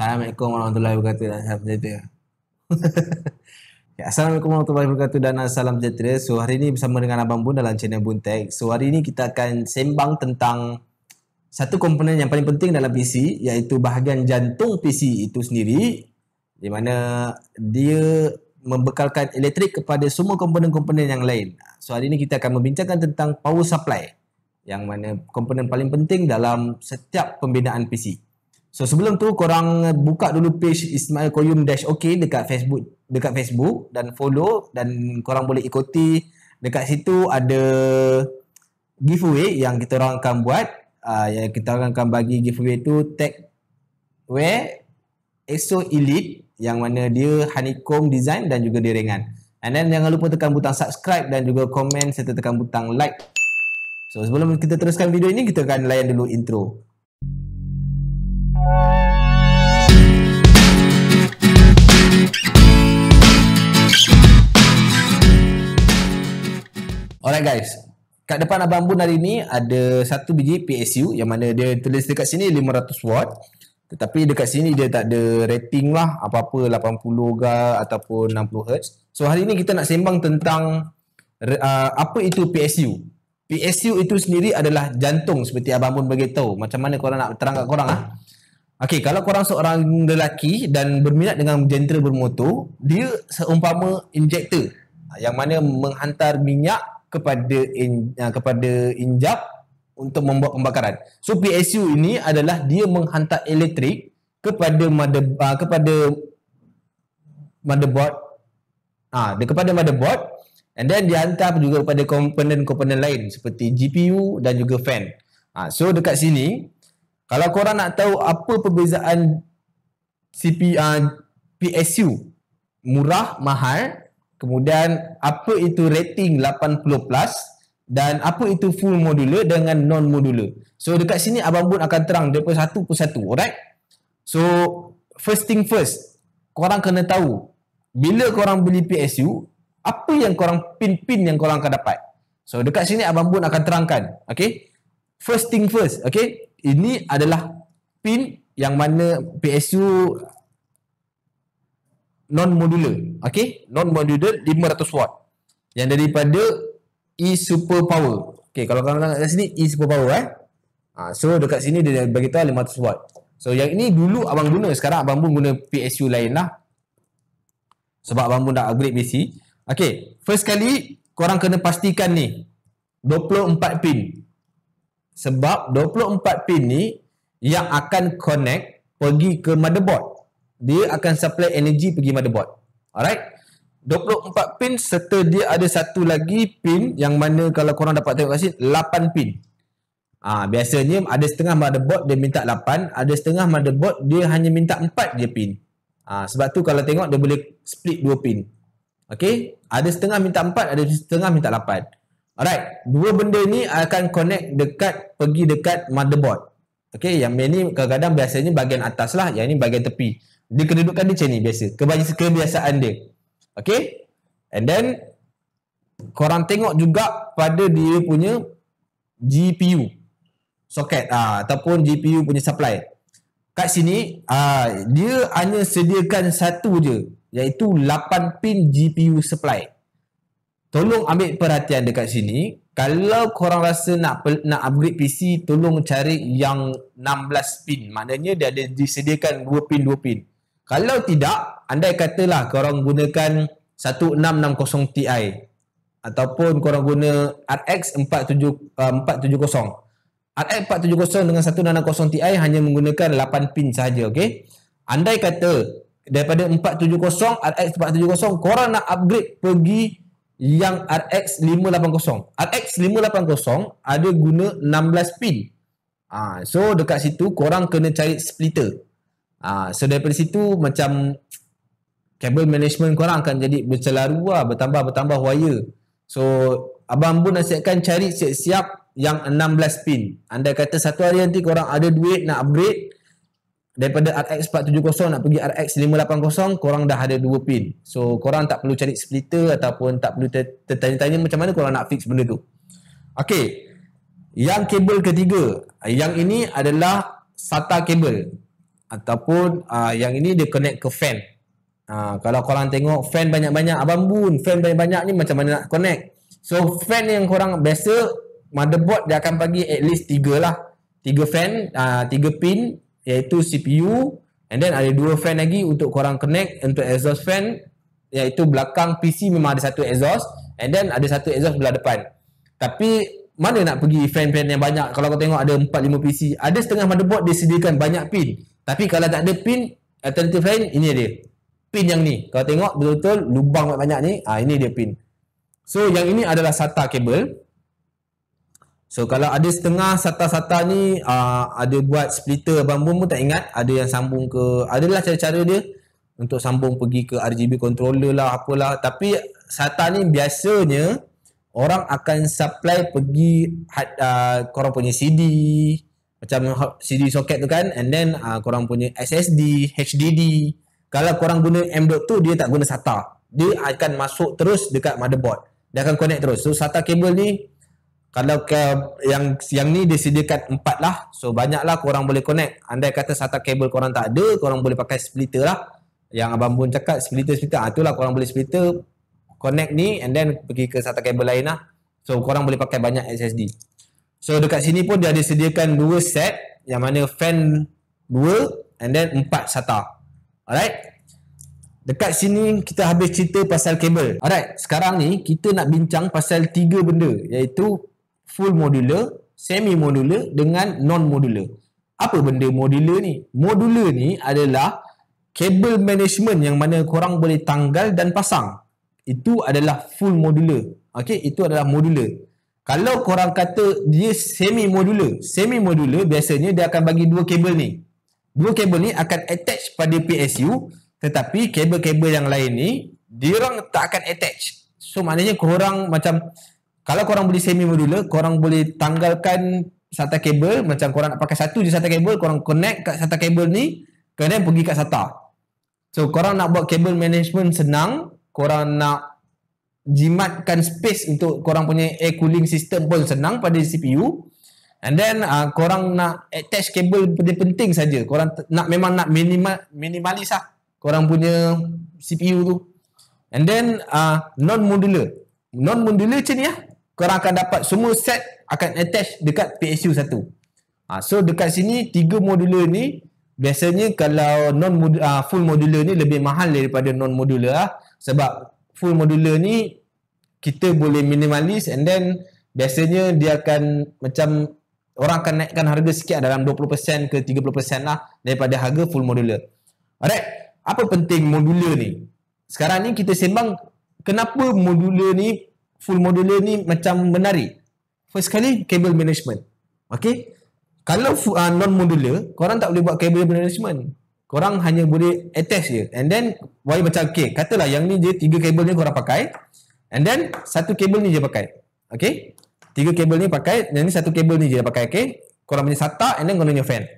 Assalamualaikum warahmatullahi wabarakatuh dan salam sejahtera. Ya, Assalamualaikum warahmatullahi wabarakatuh dan salam sejahtera. So hari ini bersama dengan Abang Bun dalam channel Bun Tech. So hari ini kita akan sembang tentang satu komponen yang paling penting dalam PC, iaitu bahagian jantung PC itu sendiri, di mana dia membekalkan elektrik kepada semua komponen-komponen yang lain. So hari ini kita akan membincangkan tentang power supply, yang mana komponen paling penting dalam setiap pembinaan PC. So sebelum tu korang buka dulu page Ismail Koyum -OK dekat Facebook dan follow, dan korang boleh ikuti. Dekat situ ada giveaway yang kita orang akan buat. Yang kita orang akan bagi giveaway tu Techwear EXO Elite, yang mana dia honeycomb design dan juga dia ringan. And then jangan lupa tekan butang subscribe dan juga komen serta tekan butang like. So sebelum kita teruskan video ini, kita akan layan dulu intro. Alright guys, kat depan Abang Bun hari ni ada satu biji PSU yang mana dia tulis dekat sini 500 watt. Tetapi dekat sini dia tak ada rating lah, apa-apa 80 Hz ataupun 60 Hz. So hari ni kita nak sembang tentang apa itu PSU. PSU itu sendiri adalah jantung, seperti Abang Bun beritahu. Macam mana korang nak terang kat korang Okey, kalau korang seorang lelaki dan berminat dengan jentera bermotor, dia seumpama injektor yang mana menghantar minyak kepada injap untuk membuat pembakaran. So PSU ini adalah dia menghantar elektrik kepada motherboard, kepada motherboard, and then dihantar juga kepada komponen-komponen lain seperti GPU dan juga fan. So dekat sini, kalau korang nak tahu apa perbezaan PSU murah, mahal, kemudian apa itu rating 80+, dan apa itu full modular dengan non modular. So dekat sini Abang Bun akan terang daripada satu persatu, alright? So first thing first, korang kena tahu bila korang beli PSU, apa yang korang pin yang korang akan dapat. So dekat sini Abang Bun akan terangkan, okay? First thing first, okay? Ini adalah pin yang mana PSU non-modular, okay? Non-modular 500 watt yang daripada E-Super Power. Okay, kalau korang tengok kat sini E-Super Power so dekat sini dia bagi tahu 500 watt. So yang ini dulu abang guna, sekarang Abang Bun guna PSU lain lah, sebab Abang Bun dah upgrade PC. Okay, first kali korang kena pastikan ni 24 pin. Sebab 24 pin ni yang akan connect pergi ke motherboard. Dia akan supply energi pergi motherboard. Alright? 24 pin serta dia ada satu lagi pin yang mana kalau korang dapat tengok kat sini 8 pin. Biasanya ada setengah motherboard dia minta 8, ada setengah motherboard dia hanya minta 4 je pin. Sebab tu kalau tengok dia boleh split 2 pin. Okay? Ada setengah minta 4, ada setengah minta 8. Alright, dua benda ni akan connect pergi dekat motherboard. Okay, yang ni kadang-kadang biasanya bahagian atas lah, yang ni bahagian tepi. Dia kedudukan dia macam ni biasa, kebiasaan dia. Okay, and then korang tengok juga pada dia punya GPU socket ataupun GPU punya supply. Kat sini dia hanya sediakan satu je, iaitu 8 pin GPU supply. Tolong ambil perhatian dekat sini. Kalau korang rasa nak upgrade PC, tolong cari yang 16 pin. Maknanya dia ada disediakan 2 pin. Kalau tidak, andai katalah korang gunakan 1660 Ti ataupun korang guna RX 470. RX 470 dengan 160 Ti hanya menggunakan 8 pin sahaja, okey? Andai kata daripada 470 RX 470 korang nak upgrade pergi yang RX 580. RX 580 ada guna 16 pin. So dekat situ korang kena cari splitter. So daripada situ macam kabel management korang akan jadi bercelaru bertambah wire. So Abang Bun nasihatkan cari siap-siap yang 16 pin. Andai kata satu hari nanti korang ada duit nak upgrade daripada RX 470 nak pergi RX 580, korang dah ada 2 pin. So korang tak perlu cari splitter ataupun tak perlu tertanya-tanya macam mana korang nak fix benda tu. Okey, yang kabel ketiga, yang ini adalah SATA kabel. ataupun yang ini dia connect ke fan. Kalau korang tengok fan banyak-banyak, Abang Bun, fan banyak-banyak ni macam mana nak connect? So fan yang korang biasa, motherboard dia akan bagi at least 3 lah. 3 fan, 3 pin, iaitu CPU, and then ada 2 fan lagi untuk korang connect untuk exhaust fan, iaitu belakang PC memang ada satu exhaust, and then ada satu exhaust belah depan. Tapi mana nak pergi fan-fan yang banyak? Kalau kau tengok ada 4-5 PC, ada setengah motherboard dia sediakan banyak pin. Tapi kalau tak ada pin, alternative lain, ini dia. Pin yang ni. Kalau tengok betul-betul lubang banyak ni, ini dia pin. So yang ini adalah SATA kabel. So kalau ada setengah SATA ni ada buat splitter, Abang Bun pun tak ingat, ada yang sambung ke, adalah cara-cara dia untuk sambung pergi ke RGB controller lah, apalah. Tapi SATA ni biasanya orang akan supply pergi korang punya CD, macam CD socket tu kan, and then korang punya SSD, HDD. Kalau korang guna M.2 dia tak guna SATA, dia akan masuk terus dekat motherboard, dia akan connect terus. So SATA kabel ni, kalau yang ni dia sediakan 4 lah, so banyak lah korang boleh connect. Andai kata SATA kabel korang tak ada, korang boleh pakai splitter lah, yang Abang Bun cakap splitter, itulah korang boleh splitter, connect ni and then pergi ke SATA kabel lain lah. So korang boleh pakai banyak SSD. So dekat sini pun dia ada sediakan 2 set, yang mana fan 2 and then 4 SATA. Alright, dekat sini kita habis cerita pasal kabel. Alright, sekarang ni kita nak bincang pasal 3 benda, iaitu full modular, semi modular dengan non modular. Apa benda modular ni? Modular ni adalah kabel management yang mana korang boleh tanggal dan pasang. Itu adalah full modular. Okey, itu adalah modular. Kalau korang kata dia semi modular, biasanya dia akan bagi 2 kabel ni. 2 kabel ni akan attach pada PSU, tetapi kabel-kabel yang lain ni diorang tak akan attach. So maknanya korang macam, kalau korang beli semi modular, korang boleh tanggalkan SATA kabel, macam korang nak pakai satu je SATA kabel, korang connect kat SATA kabel ni, kemudian pergi kat SATA. So korang nak buat kabel management senang, korang nak jimatkan space untuk korang punya air cooling system pun senang pada CPU. And then korang nak attach kabel penting-penting saja. Korang memang nak minimalis lah korang punya CPU tu. And then non-modular. Non-modular macam ni lah. Korang akan dapat semua set akan attach dekat PSU satu. So dekat sini 3 modular ni, biasanya kalau full modular ni lebih mahal daripada non-modular lah. Sebab full modular ni kita boleh minimalis, and then biasanya dia akan macam orang akan naikkan harga sikit dalam 20% ke 30% lah daripada harga full modular. Alright, apa penting modular ni? Sekarang ni kita sembang kenapa modular ni, full modular ni macam menarik. First sekali, cable management. Okay, kalau non modular, korang tak boleh buat cable management. Korang hanya boleh attach je, and then wire macam katalah yang ni je 3 kabel ni korang pakai, and then satu kabel ni je pakai. Okay, 3 kabel ni pakai, dan ni satu kabel ni je pakai. Okay, korang punya SATA, and then korang punya fan.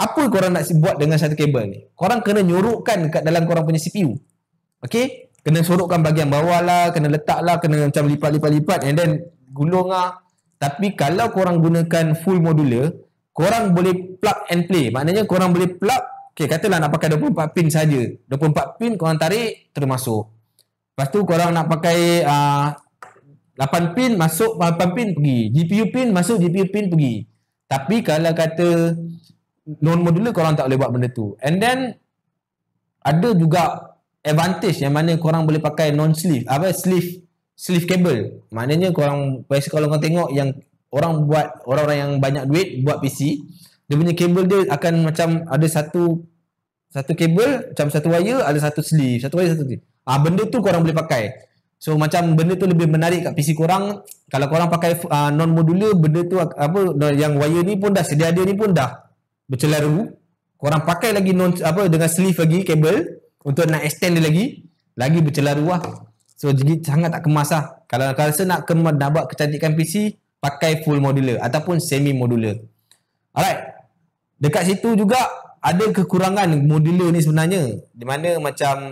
Apa korang nak buat dengan satu kabel ni? Korang kena nyorokkan kat dalam korang punya CPU. Okay, kena sorokkan bahagian bawah lah, kena letak lah, kena macam lipat, and then gulung lah. Tapi kalau korang gunakan full modular, korang boleh plug and play. Maknanya korang boleh plug, katalah nak pakai 24 pin saja. 24 pin korang tarik, terus masuk. Lepas tu korang nak pakai 8 pin, masuk 8 pin pergi. GPU pin, masuk GPU pin pergi. Tapi kalau kata non-modular, korang tak boleh buat benda tu. And then ada juga advantage yang mana korang boleh pakai non-sleeve, sleeve cable. Maknanya korang, biasa kalau korang tengok yang orang-orang yang banyak duit buat PC, dia punya kabel dia akan macam ada satu kabel, macam satu wire, ada satu sleeve, satu wire, satu sleeve. Benda tu korang boleh pakai. So macam benda tu lebih menarik kat PC korang. Kalau korang pakai non-modular, benda tu yang wire ni pun dah sedia ada, ni pun dah bercelaru. Korang pakai lagi dengan sleeve lagi kabel untuk nak extend dia lagi bercelaru lah. So jadi sangat tak kemas lah. Kalau rasa nak buat kecantikan PC, pakai full modular ataupun semi modular. Alright, dekat situ juga ada kekurangan modular ni sebenarnya, di mana macam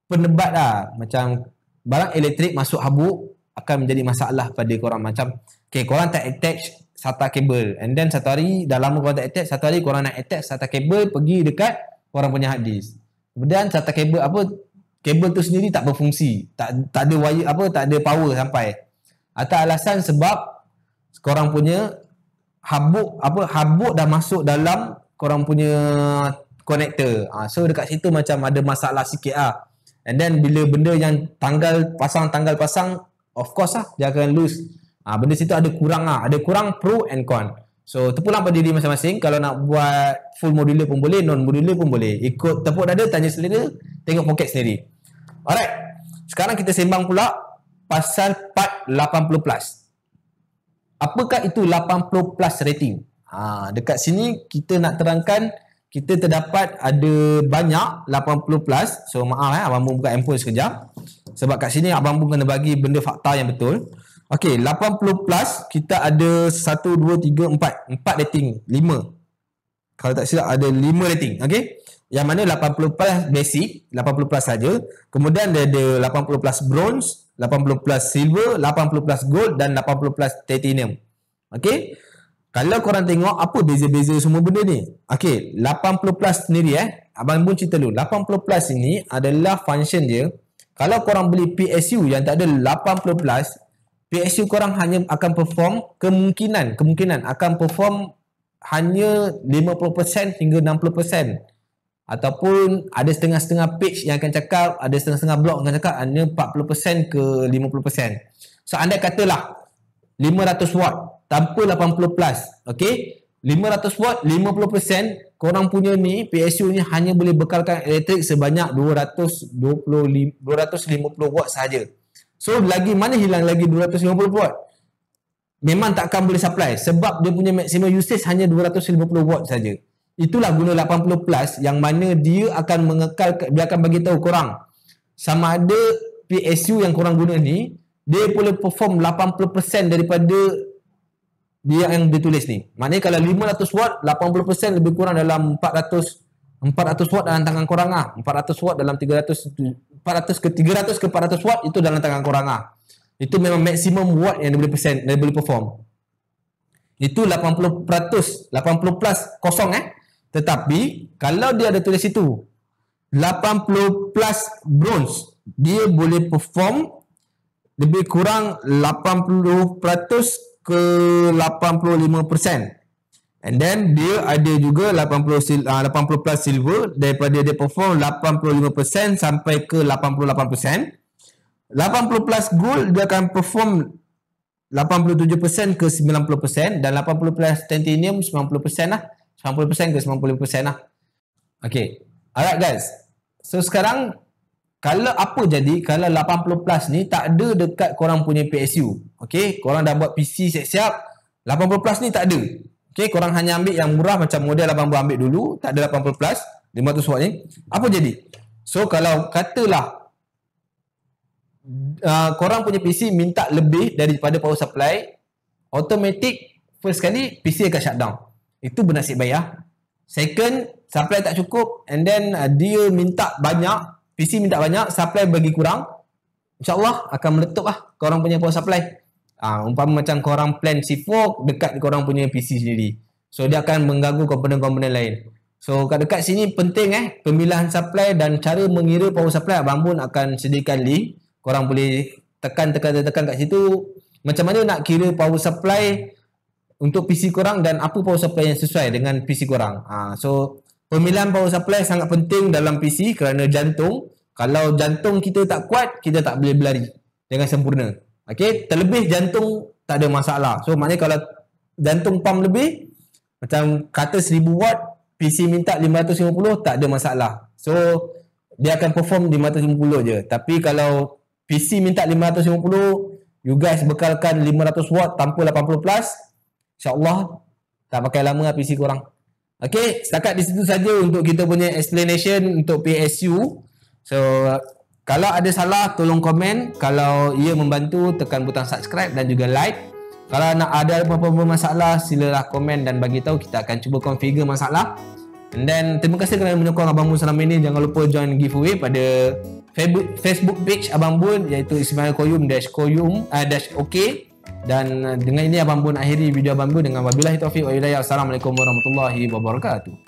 penebat lah, macam barang elektrik masuk habuk akan menjadi masalah pada korang. Macam korang tak attach SATA kabel, and then satu hari dah lama korang tak attach, satu hari korang nak attach SATA kabel pergi dekat korang punya hard disk. Kemudian SATA kabel kabel tu sendiri tak berfungsi, tak ada wire tak ada power sampai. Atas alasan sebab korang punya habuk dah masuk dalam korang punya connector. So dekat situ macam ada masalah sikit lah. And then bila benda yang tanggal pasang, of course lah dia akan lose. Benda situ ada kurang pro and con. So tepulang pada diri masing-masing. Kalau nak buat full modular pun boleh, non modular pun boleh. Ikut tepuk dada, tanya selera, tengok poket sendiri. Alright, sekarang kita sembang pula pasal part 80 plus. Apakah itu 80 plus rating? Dekat sini kita nak terangkan, kita terdapat ada banyak 80 plus. So maaf abang buka handphone sekejap, sebab kat sini abang kena bagi benda fakta yang betul. Okey, 80 plus kita ada 1, 2, 3, 4 rating, 5. Kalau tak silap ada 5 rating. Okey, yang mana 80 plus basic, 80 plus saja. Kemudian dia ada 80 plus bronze, 80 plus silver, 80 plus gold dan 80 plus titanium. Okey, kalau korang tengok apa beza-beza semua benda ni. Okey, 80 plus sendiri abang pun cerita dulu. 80 plus ini adalah function dia. Kalau korang beli PSU yang tak ada 80 plus, PSU korang hanya akan perform kemungkinan akan perform hanya 50% hingga 60%. Ataupun ada setengah-setengah page yang akan cakap, ada setengah-setengah blog yang akan cakap hanya 40% ke 50%. So anda katalah 500 watt tanpa 80 plus. Okey, 500 watt 50%, korang punya ni PSU ni hanya boleh bekalkan elektrik sebanyak 250 watt sahaja. So lagi mana hilang lagi 250 watt? Memang takkan boleh supply sebab dia punya maximum usage hanya 250 watt saja. Itulah guna 80 plus, yang mana dia akan dia akan bagi tahu korang sama ada PSU yang korang guna ni dia boleh perform 80% daripada dia yang ditulis ni. Maknanya kalau 500 watt, 80% lebih kurang dalam 400 watt dalam tangan korang 400 watt dalam 400 ke 400 watt itu dalam tangan korang Itu memang maksimum watt yang dia boleh perform. Itu 80%, 80 plus kosong Tetapi kalau dia ada tulis itu 80 plus bronze, dia boleh perform lebih kurang 80% ke 85%. And then dia ada juga 80 plus silver, daripada dia perform 85% sampai ke 88%. 80 plus gold dia akan perform 87% ke 90%, dan 80 plus titanium 90% lah. 90% ke 95% lah. Okay, alright guys. So sekarang kalau apa jadi kalau 80 plus ni tak ada dekat korang punya PSU. Okay, korang dah buat PC siap-siap, 80 plus ni tak ada. Okay, korang hanya ambil yang murah macam model abang ambil dulu, tak ada 80 plus 500 watt ni. Apa jadi? So kalau katalah korang punya PC minta lebih daripada power supply, automatic first kali PC akan shutdown. Itu bernasib baik Second, supply tak cukup, and then dia minta banyak, PC minta banyak, supply bagi kurang, InsyaAllah akan meletup korang punya power supply. Umpama macam korang plan C4 dekat korang punya PC sendiri, so dia akan mengganggu komponen-komponen lain. So dekat sini penting pemilihan supply dan cara mengira power supply. Abang pun akan sediakan link, korang boleh tekan kat situ macam mana nak kira power supply untuk PC korang dan apa power supply yang sesuai dengan PC korang. So pemilihan power supply sangat penting dalam PC kerana jantung. Kalau jantung kita tak kuat, kita tak boleh berlari dengan sempurna. Okey, terlebih jantung tak ada masalah. So maknanya kalau jantung pump lebih, macam kata 1000 watt, PC minta 550, tak ada masalah. So dia akan perform 550 je. Tapi kalau PC minta 550, you guys bekalkan 500 watt tanpa 80 plus, InsyaAllah tak pakai lama PC korang. Okey, setakat di situ saja untuk kita punya explanation untuk PSU. So kalau ada salah tolong komen. Kalau ia membantu, tekan butang subscribe dan juga like. Kalau nak ada apa-apa masalah, silalah komen dan bagi tahu, kita akan cuba configure masalah. And then terima kasih kerana menyokong Abang Bun selama ini. Jangan lupa join giveaway pada Facebook page Abang Bun, iaitu Ismail Koyum -OK. Dan dengan ini abang pun akhiri video abang pun dengan wabillahi taufiq wa hidayah. Assalamualaikum warahmatullahi wabarakatuh.